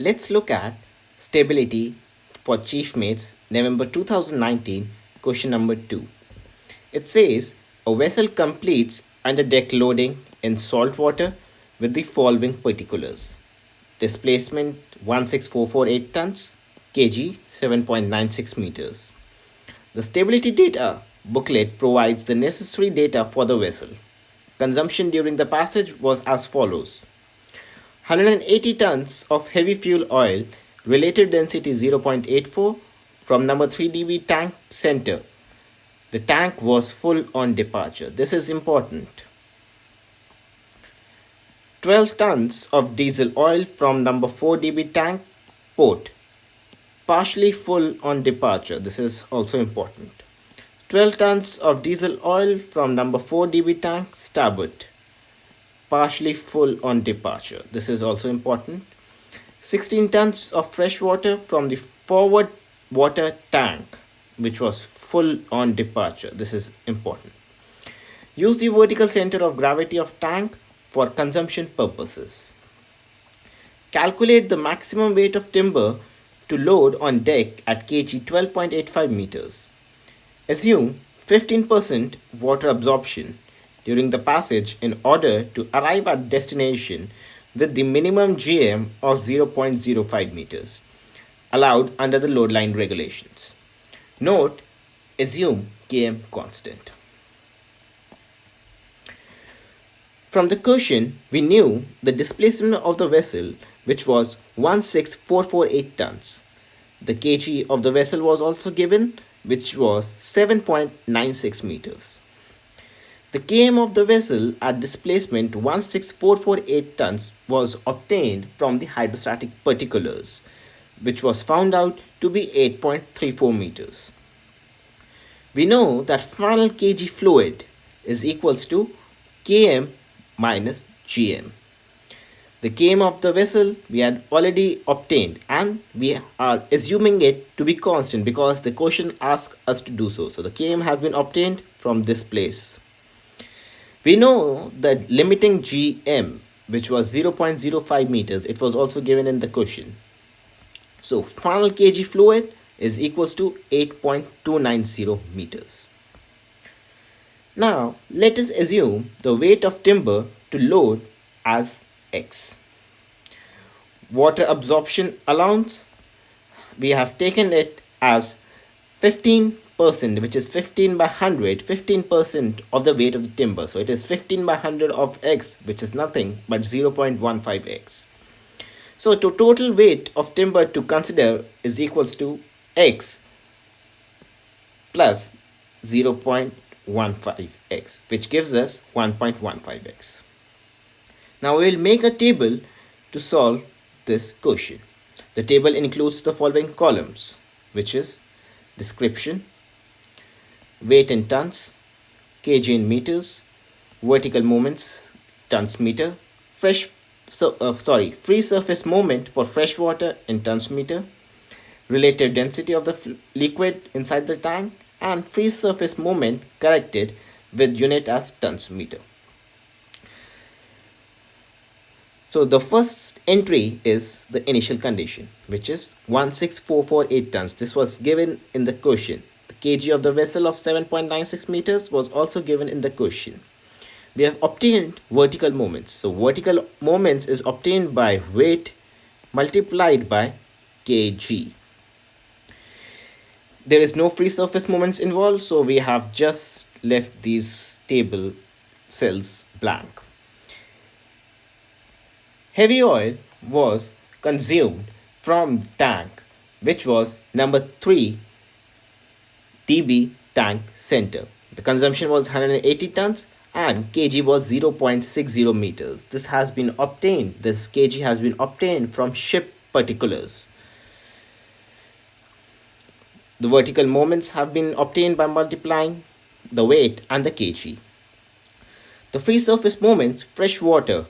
Let's look at stability for Chief Mates November 2019, question number 2. It says a vessel completes under deck loading in salt water with the following particulars: displacement 16448 tons, kg 7.96 meters. The stability data booklet provides the necessary data for the vessel. Consumption during the passage was as follows: 180 tons of heavy fuel oil, relative density 0.84 from number 3 dB tank center. The tank was full on departure. This is important. 12 tons of diesel oil from number 4 dB tank port, partially full on departure. This is also important. 12 tons of diesel oil from number 4 dB tank starboard, partially full on departure. This is also important. 16 tons of fresh water from the forward water tank, which was full on departure. This is important. Use the vertical center of gravity of tank for consumption purposes. Calculate the maximum weight of timber to load on deck at kg 12.85 meters. Assume 15% water absorption during the passage in order to arrive at destination with the minimum GM of 0.05 meters allowed under the load line regulations. Note, assume Km constant. From the question, we knew the displacement of the vessel, which was 16448 tons. The kg of the vessel was also given, which was 7.96 meters. The km of the vessel at displacement 16448 tons was obtained from the hydrostatic particulars, which was found out to be 8.34 meters. We know that final kg fluid is equals to km minus gm. The km of the vessel we had already obtained, and we are assuming it to be constant because the question asks us to do so. So the km has been obtained from this place. We know the limiting gm, which was 0.05 meters. It was also given in the question. So final kg fluid is equals to 8.290 meters. Now let us assume the weight of timber to load as x. Water absorption allowance, we have taken it as 15%, which is 15 by 100, 15% of the weight of the timber. So it is 15 by 100 of x, which is nothing but 0.15x. So the total weight of timber to consider is equals to x plus 0.15x, which gives us 1.15x. Now we will make a table to solve this question. The table includes the following columns, which is description, weight in tons, kg in meters, vertical moments, tons meter, free surface moment for fresh water in tons meter, relative density of the liquid inside the tank, and free surface moment corrected with unit as tons meter. So the first entry is the initial condition, which is 16448 tons. This was given in the question. The kg of the vessel of 7.96 meters was also given in the question. We have obtained vertical moments. So vertical moments is obtained by weight multiplied by kg. There is no free surface moments involved, so we have just left these table cells blank. Heavy oil was consumed from tank, which was number 3 dB tank center. The consumption was 180 tons and kg was 0.60 meters. This kg has been obtained from ship particulars. The vertical moments have been obtained by multiplying the weight and the kg. The free surface moments, fresh water,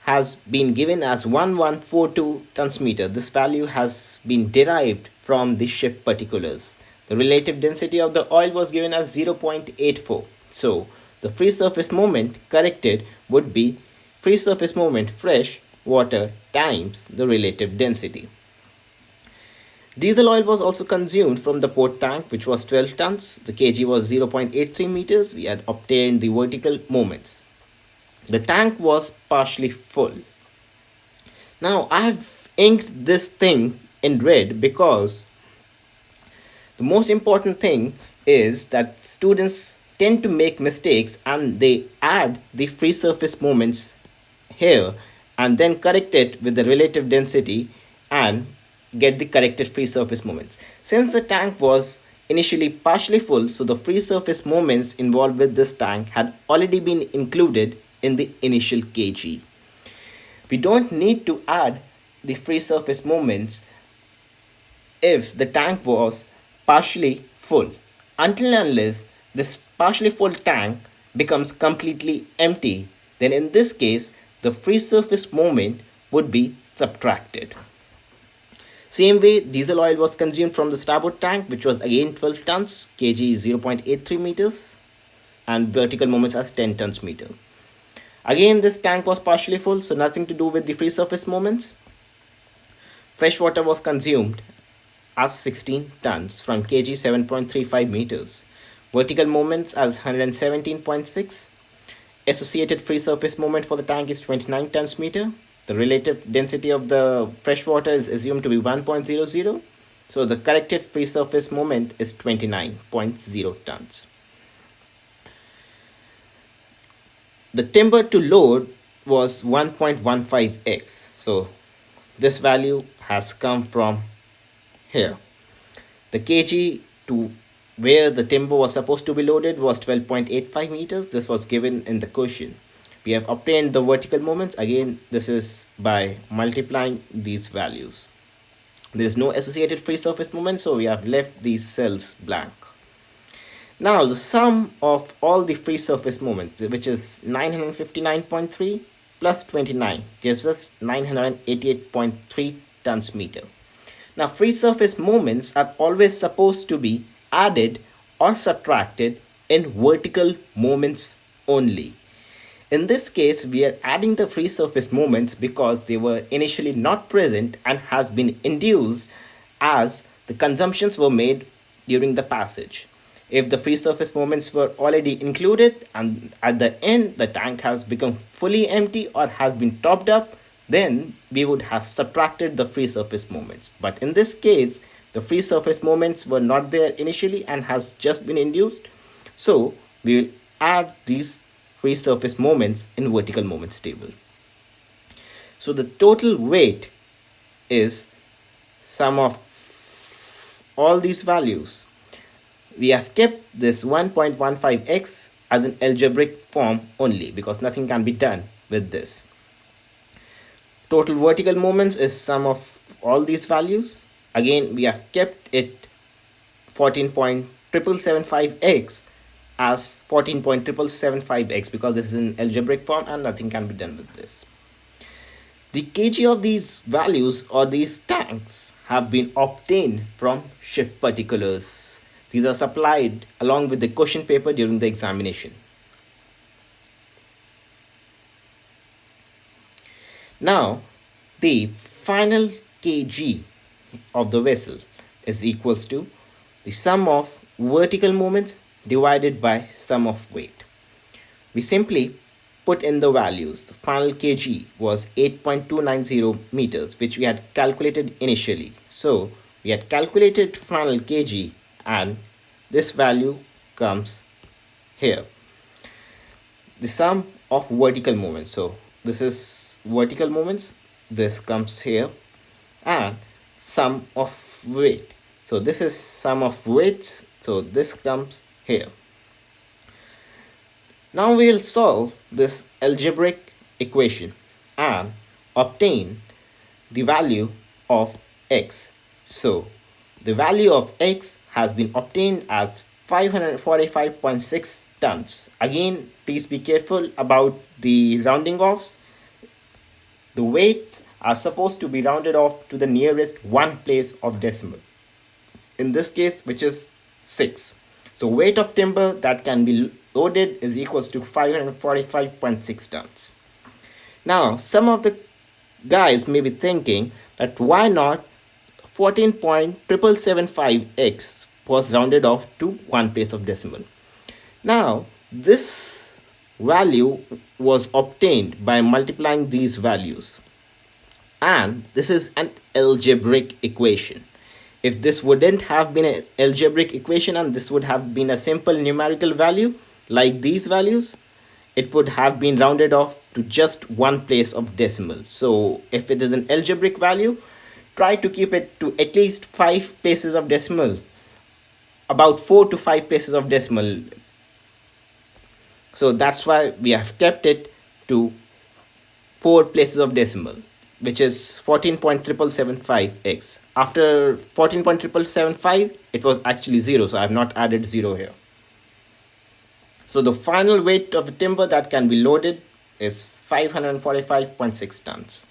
has been given as 1142 tons meter. This value has been derived from the ship particulars. The relative density of the oil was given as 0.84. So the free surface moment corrected would be free surface moment fresh water times the relative density. Diesel oil was also consumed from the port tank, which was 12 tons. The kg was 0.83 meters. We had obtained the vertical moments. The tank was partially full. Now, I have inked this thing in red because the most important thing is that students tend to make mistakes and they add the free surface moments here and then correct it with the relative density and get the corrected free surface moments. Since the tank was initially partially full, so the free surface moments involved with this tank had already been included in the initial kg. We don't need to add the free surface moments if the tank was partially full, until and unless this partially full tank becomes completely empty, then in this case the free surface moment would be subtracted. Same way, diesel oil was consumed from the starboard tank, which was again 12 tons, kg 0.83 meters, and vertical moments as 10 tons meter. Again, this tank was partially full, so nothing to do with the free surface moments. Fresh water was consumed as 16 tons from kg 7.35 meters. Vertical moments as 117.6. Associated free surface moment for the tank is 29 tons meter. The relative density of the fresh water is assumed to be 1.00. So the corrected free surface moment is 29.0 tons. The timber to load was 1.15x. So this value has come from here. The kg to where the timber was supposed to be loaded was 12.85 meters. This was given in the question. We have obtained the vertical moments. Again, this is by multiplying these values. There is no associated free surface moment, so we have left these cells blank. Now, the sum of all the free surface moments, which is 959.3 plus 29, gives us 988.3 tons meter. Now, free surface moments are always supposed to be added or subtracted in vertical moments only. In this case, we are adding the free surface moments because they were initially not present and has been induced as the consumptions were made during the passage. If the free surface moments were already included and at the end the tank has become fully empty or has been topped up, then we would have subtracted the free surface moments. But in this case, the free surface moments were not there initially and has just been induced. So we will add these free surface moments in vertical moments table. So the total weight is sum of all these values. We have kept this 1.15x as an algebraic form only because nothing can be done with this. Total vertical moments is sum of all these values. Again, we have kept it 14.775x as 14.775x because this is an algebraic form and nothing can be done with this. The kg of these values or these tanks have been obtained from ship particulars. These are supplied along with the question paper during the examination. Now, the final kg of the vessel is equals to the sum of vertical moments divided by sum of weight. We simply put in the values. The final kg was 8.290 meters, which we had calculated initially. So we had calculated final kg and this value comes here. The sum of vertical moments. So this is vertical moments. This comes here and sum of weight. So this is sum of weights. So this comes here. Now we will solve this algebraic equation and obtain the value of x. So the value of x has been obtained as 545.6 tons. Again, please be careful about the rounding offs. The weights are supposed to be rounded off to the nearest one place of decimal. In this case, which is 6. So weight of timber that can be is equals to 545.6 tons. Now, some of the guys may be thinking that why not 14.775x was rounded off to one place of decimal. Now, this value was obtained by multiplying these values, and this is an algebraic equation. If this wouldn't have been an algebraic equation and this would have been a simple numerical value like these values, it would have been rounded off to just one place of decimal. So if it is an algebraic value, try to keep it to at least 5 places of decimal, about 4 to 5 places of decimal. So that's why we have kept it to 4 places of decimal, which is 14.775x. After 14.775, it was actually 0, so I have not added 0 here. So the final weight of the timber that can be loaded is 545.6 tons.